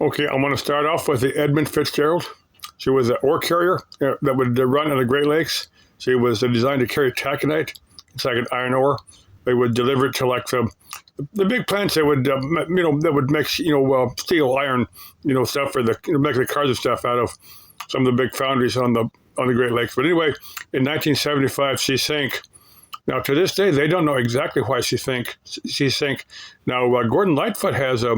Okay, I'm going to start off with the Edmund Fitzgerald. She was an ore carrier that would run in the Great Lakes. She was designed to carry taconite. It's like an iron ore. They would deliver it to like the big plants that would, that would make, steel, iron, stuff for make the cars and stuff out of some of the big foundries on the Great Lakes. But anyway, in 1975, she sank. Now, to this day, they don't know exactly why she sank. Now, Gordon Lightfoot has a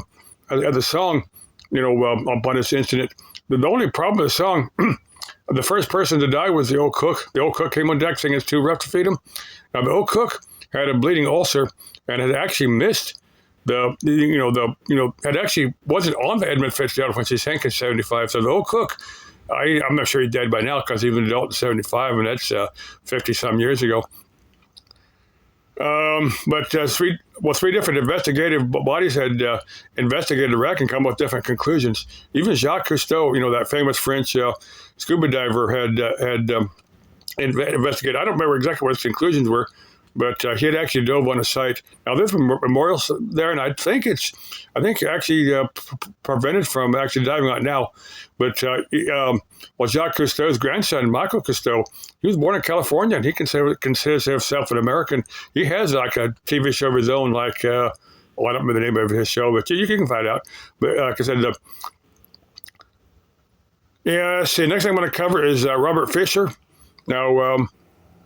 song, upon this incident. The only problem with the song, the first person to die was the old cook. The old cook came on deck saying it's too rough to feed him. Now, the old cook had a bleeding ulcer and had actually missed wasn't on the Edmund Fitzgerald when she sank in 75. So the old cook, I'm not sure he's dead by now because he was an adult in 75, and that's 50-some years ago. But three different investigative bodies had investigated the wreck and come up with different conclusions. Even Jacques Cousteau, that famous French scuba diver, had investigated. I don't remember exactly what his conclusions were, but he had actually dove on the site. Now, there's memorials there, and I think actually prevented from actually diving on it now. But Jacques Cousteau's grandson, Michael Cousteau, he was born in California, and he considers himself an American. He has like a TV show of his own, like, I don't remember the name of his show, but you can find out. But like I said, next thing I'm going to cover is Robert Fisher. Now,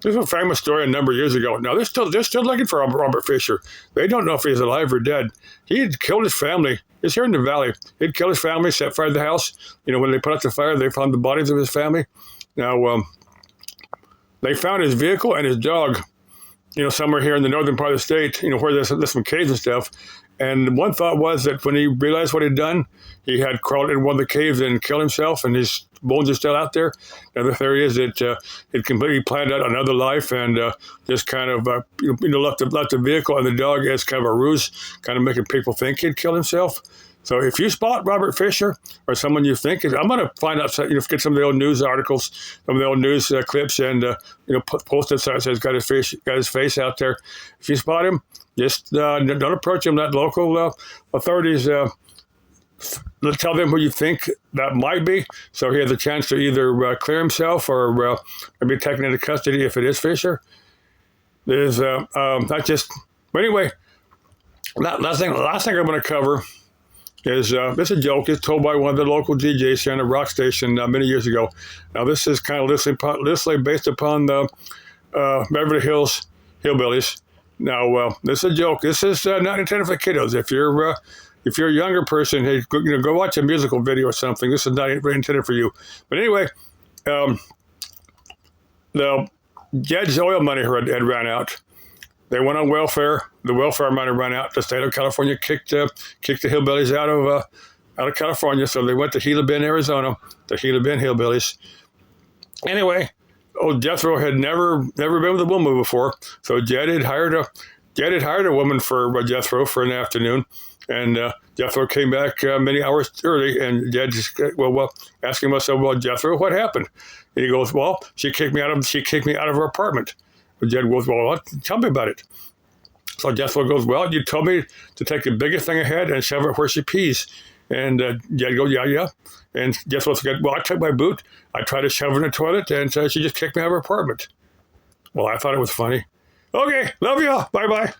this is a famous story a number of years ago. Now, they're still looking for Robert Fisher. They don't know if he's alive or dead. He had killed his family. He's here in the valley. He'd killed his family, set fire to the house. When they put out the fire, they found the bodies of his family. Now, they found his vehicle and his dog, somewhere here in the northern part of the state, where there's some caves and stuff. And one thought was that when he realized what he'd done, he had crawled in one of the caves and killed himself, and his bones are still out there. Another theory is that it completely planned out another life and just kind of left the vehicle and the dog as kind of a ruse, kind of making people think he'd killed himself. So if you spot Robert Fisher or someone you think is, I'm going to find out, get some of the old news articles, some of the old news clips, and post it so it says got his face out there. If you spot him, just don't approach him. Let local authorities tell them who you think that might be, so he has a chance to either clear himself or maybe taken into custody if it is Fisher. There's not just. But anyway, last thing I'm going to cover is this is a joke. It's told by one of the local DJs here on a rock station many years ago. Now, this is kind of loosely based upon the Beverly Hills Hillbillies. Now, this is a joke. This is not intended for kiddos. If you're a younger person, hey, go watch a musical video or something. This is not intended for you. But anyway, the Jed's oil money had run out. They went on welfare. The welfare money ran out. The state of California kicked the hillbillies out of California, so they went to Gila Bend, Arizona, the Gila Bend Hillbillies. Anyway, old Jethro had never been with a woman before, so Jed had hired a woman for Jethro for an afternoon, and Jethro came back many hours early, and Jed just asking myself, well, Jethro, what happened? And he goes, well, she kicked me out of her apartment. But Jed goes, well, tell me about it. So Jethro goes, well, you told me to take the biggest thing ahead and shove it where she pees. And Jed goes, yeah. And Jethro said, well, I took my boot, I tried to shove it in the toilet, and she just kicked me out of her apartment. Well, I thought it was funny. Okay, love you all. Bye-bye.